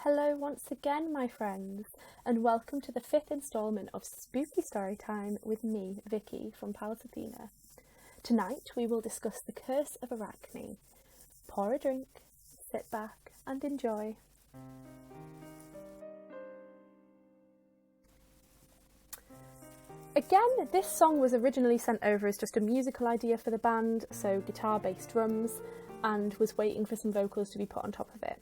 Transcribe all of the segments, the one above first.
Hello once again, my friends, and welcome to the 5th instalment of Spooky Storytime with me, Vicky, from Palace Athena. Tonight we will discuss the Curse of Arachne. Pour a drink, sit back and enjoy. Again, this song was originally sent over as just a musical idea for the band, so guitar-based drums, and was waiting for some vocals to be put on top of it.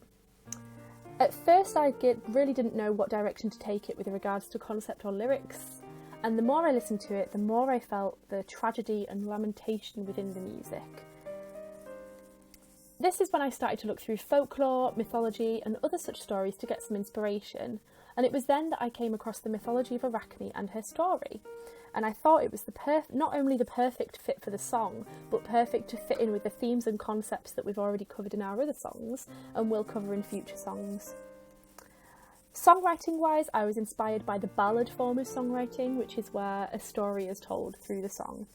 At first I really didn't know what direction to take it with regards to concept or lyrics, and the more I listened to it, the more I felt the tragedy and lamentation within the music. This is when I started to look through folklore, mythology and other such stories to get some inspiration, and it was then that I came across the mythology of Arachne and her story. And I thought it was not only the perfect fit for the song, but perfect to fit in with the themes and concepts that we've already covered in our other songs, and will cover in future songs. Songwriting-wise, I was inspired by the ballad form of songwriting, which is where a story is told through the song.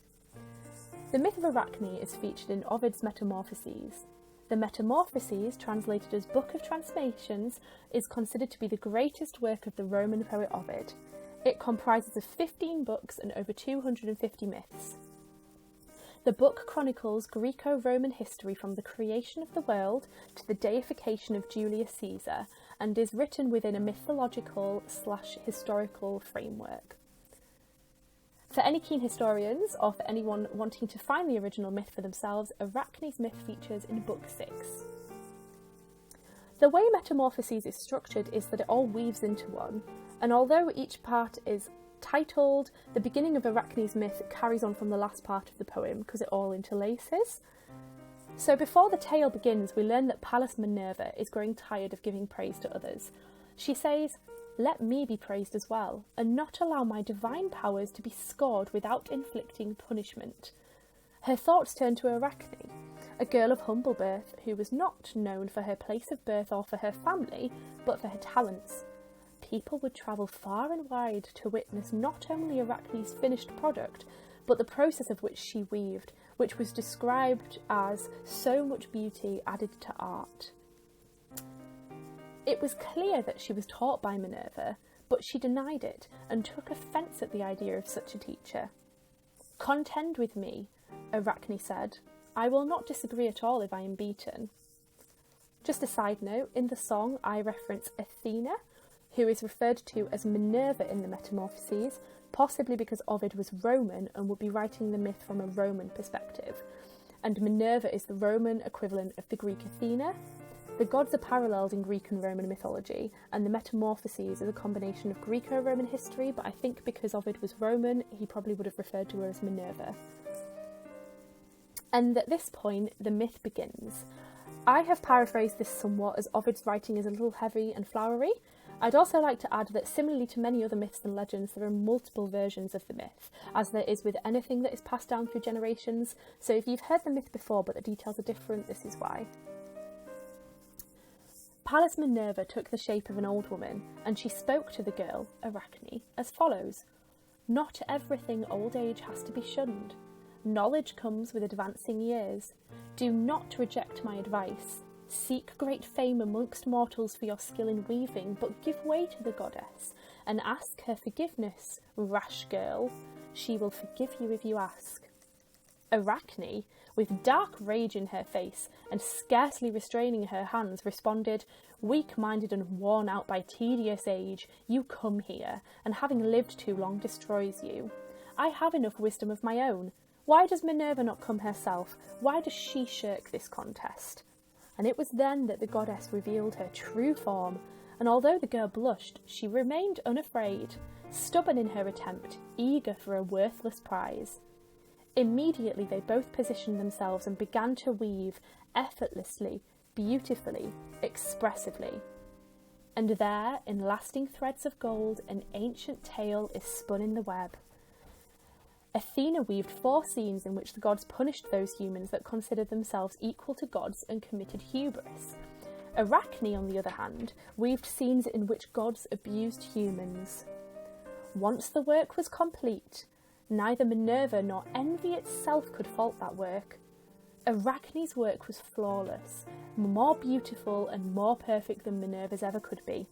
The myth of Arachne is featured in Ovid's Metamorphoses. The Metamorphoses, translated as Book of Transformations, is considered to be the greatest work of the Roman poet Ovid. It comprises of 15 books and over 250 myths. The book chronicles Greco-Roman history from the creation of the world to the deification of Julius Caesar, and is written within a mythological/historical framework. For any keen historians, or for anyone wanting to find the original myth for themselves, Arachne's myth features in Book 6. The way Metamorphoses is structured is that it all weaves into one, and although each part is titled, the beginning of Arachne's myth carries on from the last part of the poem because it all interlaces. So before the tale begins, we learn that Pallas Minerva is growing tired of giving praise to others. She says, "Let me be praised as well, and not allow my divine powers to be scored without inflicting punishment." Her thoughts turn to Arachne, a girl of humble birth who was not known for her place of birth or for her family, but for her talents. People would travel far and wide to witness not only Arachne's finished product, but the process of which she weaved, which was described as so much beauty added to art. It was clear that she was taught by Minerva, but she denied it and took offence at the idea of such a teacher. "Contend with me," Arachne said. "I will not disagree at all if I am beaten." Just a side note, in the song I reference Athena, who is referred to as Minerva in the Metamorphoses, possibly because Ovid was Roman and would be writing the myth from a Roman perspective, and Minerva is the Roman equivalent of the Greek Athena. The gods are paralleled in Greek and Roman mythology, and the Metamorphoses is a combination of Greco-Roman history, but I think because Ovid was Roman, he probably would have referred to her as Minerva. And at this point, the myth begins. I have paraphrased this somewhat, as Ovid's writing is a little heavy and flowery. I'd also like to add that similarly to many other myths and legends, there are multiple versions of the myth, as there is with anything that is passed down through generations, so if you've heard the myth before but the details are different, this is why. Pallas Minerva took the shape of an old woman, and she spoke to the girl, Arachne, as follows. "Not everything old age has to be shunned. Knowledge comes with advancing years. Do not reject my advice. Seek great fame amongst mortals for your skill in weaving, but give way to the goddess, and ask her forgiveness, rash girl. She will forgive you if you ask." Arachne, with dark rage in her face and scarcely restraining her hands, responded, "Weak-minded and worn out by tedious age, you come here, and having lived too long destroys you. I have enough wisdom of my own. Why does Minerva not come herself? Why does she shirk this contest?" And it was then that the goddess revealed her true form, and although the girl blushed, she remained unafraid, stubborn in her attempt, eager for a worthless prize. Immediately they both positioned themselves and began to weave, effortlessly, beautifully, expressively. And there, in lasting threads of gold, an ancient tale is spun in the web. Athena weaved 4 scenes in which the gods punished those humans that considered themselves equal to gods and committed hubris. Arachne, on the other hand, weaved scenes in which gods abused humans. Once the work was complete, neither Minerva nor envy itself could fault that work. Arachne's work was flawless, more beautiful and more perfect than Minerva's ever could be.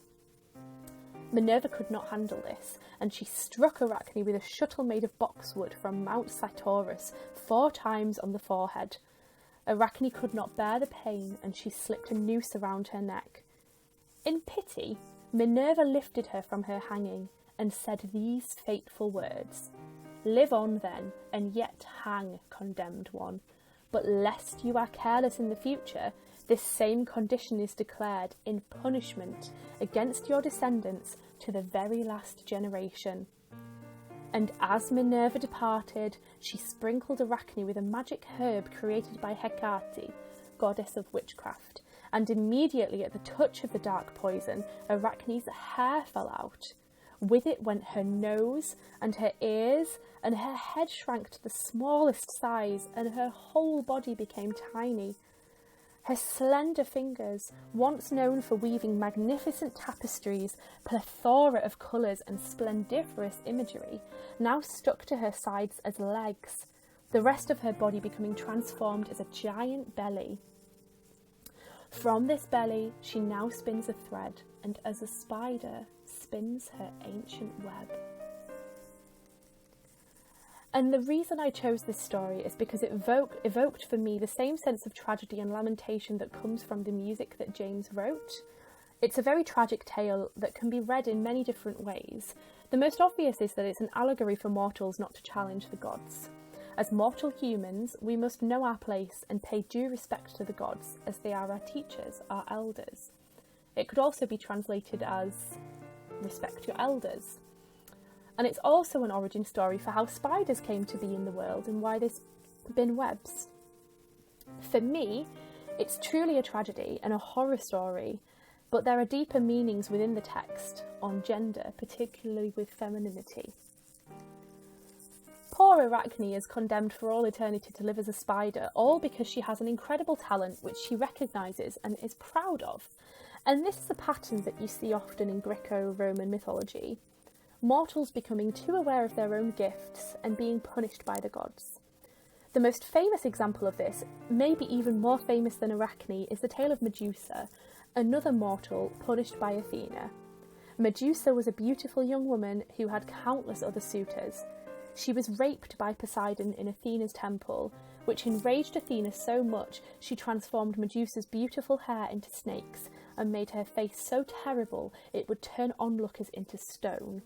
Minerva could not handle this, and she struck Arachne with a shuttle made of boxwood from Mount Cytorus 4 times on the forehead. Arachne could not bear the pain, and she slipped a noose around her neck. In pity, Minerva lifted her from her hanging and said these fateful words: "Live on then, and yet hang, condemned one. But lest you are careless in the future, this same condition is declared in punishment against your descendants to the very last generation." And as Minerva departed, she sprinkled Arachne with a magic herb created by Hecate, goddess of witchcraft, and immediately at the touch of the dark poison, Arachne's hair fell out. With it went her nose and her ears, and her head shrank to the smallest size, and her whole body became tiny. Her slender fingers, once known for weaving magnificent tapestries, plethora of colours and splendiferous imagery, now stuck to her sides as legs, the rest of her body becoming transformed as a giant belly. From this belly she now spins a thread, and as a spider spins her ancient web. And the reason I chose this story is because it evoked for me the same sense of tragedy and lamentation that comes from the music that James wrote. It's a very tragic tale that can be read in many different ways. The most obvious is that it's an allegory for mortals not to challenge the gods. As mortal humans, we must know our place and pay due respect to the gods, as they are our teachers, our elders. It could also be translated as respect your elders. And it's also an origin story for how spiders came to be in the world and why they spin webs. For me, it's truly a tragedy and a horror story, but there are deeper meanings within the text on gender, particularly with femininity. Poor Arachne is condemned for all eternity to live as a spider, all because she has an incredible talent which she recognises and is proud of. And this is a pattern that you see often in Greco-Roman mythology. Mortals becoming too aware of their own gifts and being punished by the gods. The most famous example of this, maybe even more famous than Arachne, is the tale of Medusa, another mortal punished by Athena. Medusa was a beautiful young woman who had countless other suitors. She was raped by Poseidon in Athena's temple, which enraged Athena so much she transformed Medusa's beautiful hair into snakes and made her face so terrible it would turn onlookers into stone.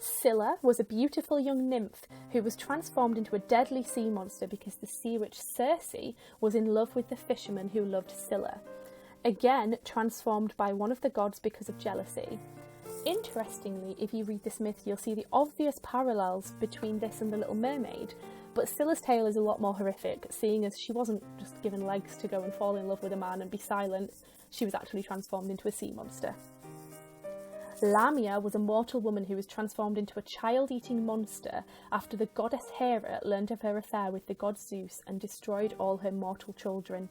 Scylla was a beautiful young nymph who was transformed into a deadly sea monster because the sea witch Circe was in love with the fisherman who loved Scylla, again transformed by one of the gods because of jealousy. Interestingly, if you read this myth, you'll see the obvious parallels between this and the Little Mermaid, but Scylla's tale is a lot more horrific, seeing as she wasn't just given legs to go and fall in love with a man and be silent, she was actually transformed into a sea monster. Lamia was a mortal woman who was transformed into a child-eating monster after the goddess Hera learned of her affair with the god Zeus and destroyed all her mortal children.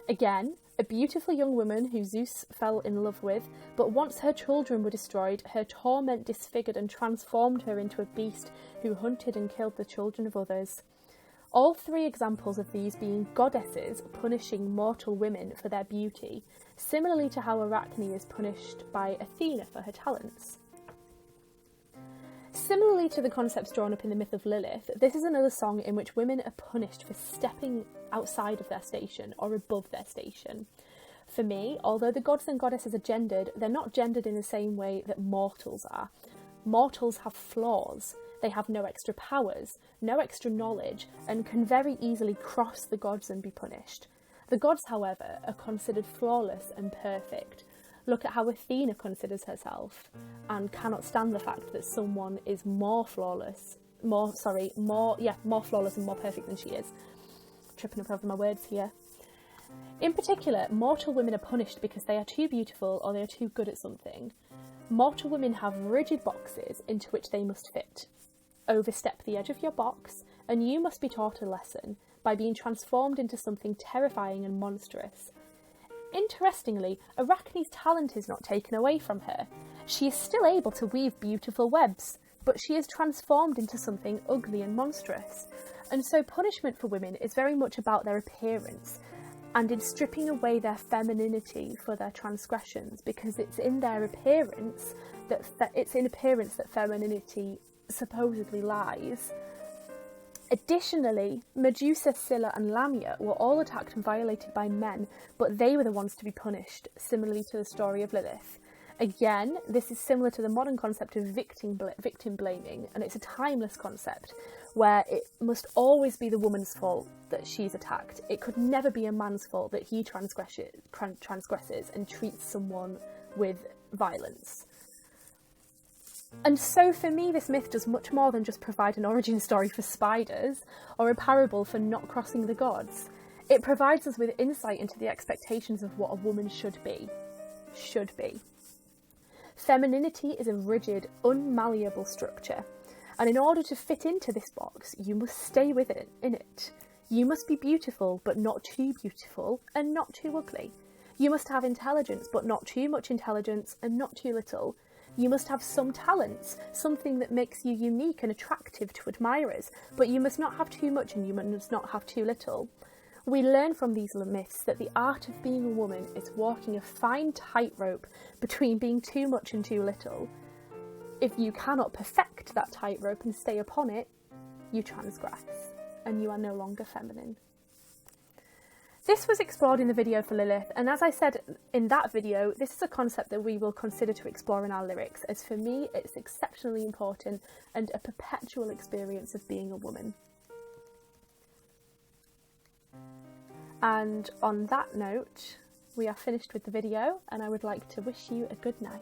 Again, a beautiful young woman who Zeus fell in love with, but once her children were destroyed, her torment disfigured and transformed her into a beast who hunted and killed the children of others. All 3 examples of these being goddesses punishing mortal women for their beauty, similarly to how Arachne is punished by Athena for her talents. Similarly to the concepts drawn up in the myth of Lilith, this is another song in which women are punished for stepping outside of their station or above their station. For me, although the gods and goddesses are gendered, they're not gendered in the same way that mortals are. Mortals have flaws. They have no extra powers, no extra knowledge, and can very easily cross the gods and be punished. The gods, however, are considered flawless and perfect. Look at how Athena considers herself, and cannot stand the fact that someone is more flawless and more perfect than she is. Tripping up over my words here. In particular, mortal women are punished because they are too beautiful or they are too good at something. Mortal women have rigid boxes into which they must fit. Overstep the edge of your box, and you must be taught a lesson by being transformed into something terrifying and monstrous. Interestingly, Arachne's talent is not taken away from her. She is still able to weave beautiful webs, but she is transformed into something ugly and monstrous. And so punishment for women is very much about their appearance and in stripping away their femininity for their transgressions, because it's in their appearance that femininity supposedly lies. Additionally, Medusa, Scylla and Lamia were all attacked and violated by men, but they were the ones to be punished, similarly to the story of Lilith. Again, this is similar to the modern concept of victim blaming, and it's a timeless concept where it must always be the woman's fault that she's attacked. It could never be a man's fault that he transgresses and treats someone with violence. And so for me, this myth does much more than just provide an origin story for spiders or a parable for not crossing the gods. It provides us with insight into the expectations of what a woman should be. Femininity is a rigid, unmalleable structure, and in order to fit into this box, you must stay in it. You must be beautiful, but not too beautiful, and not too ugly. You must have intelligence, but not too much intelligence, and not too little. You must have some talents, something that makes you unique and attractive to admirers, but you must not have too much and you must not have too little. We learn from these myths that the art of being a woman is walking a fine tightrope between being too much and too little. If you cannot perfect that tightrope and stay upon it, you transgress, and you are no longer feminine. This was explored in the video for Lilith, and as I said in that video, this is a concept that we will consider to explore in our lyrics, as for me it's exceptionally important and a perpetual experience of being a woman. And on that note, we are finished with the video, and I would like to wish you a good night.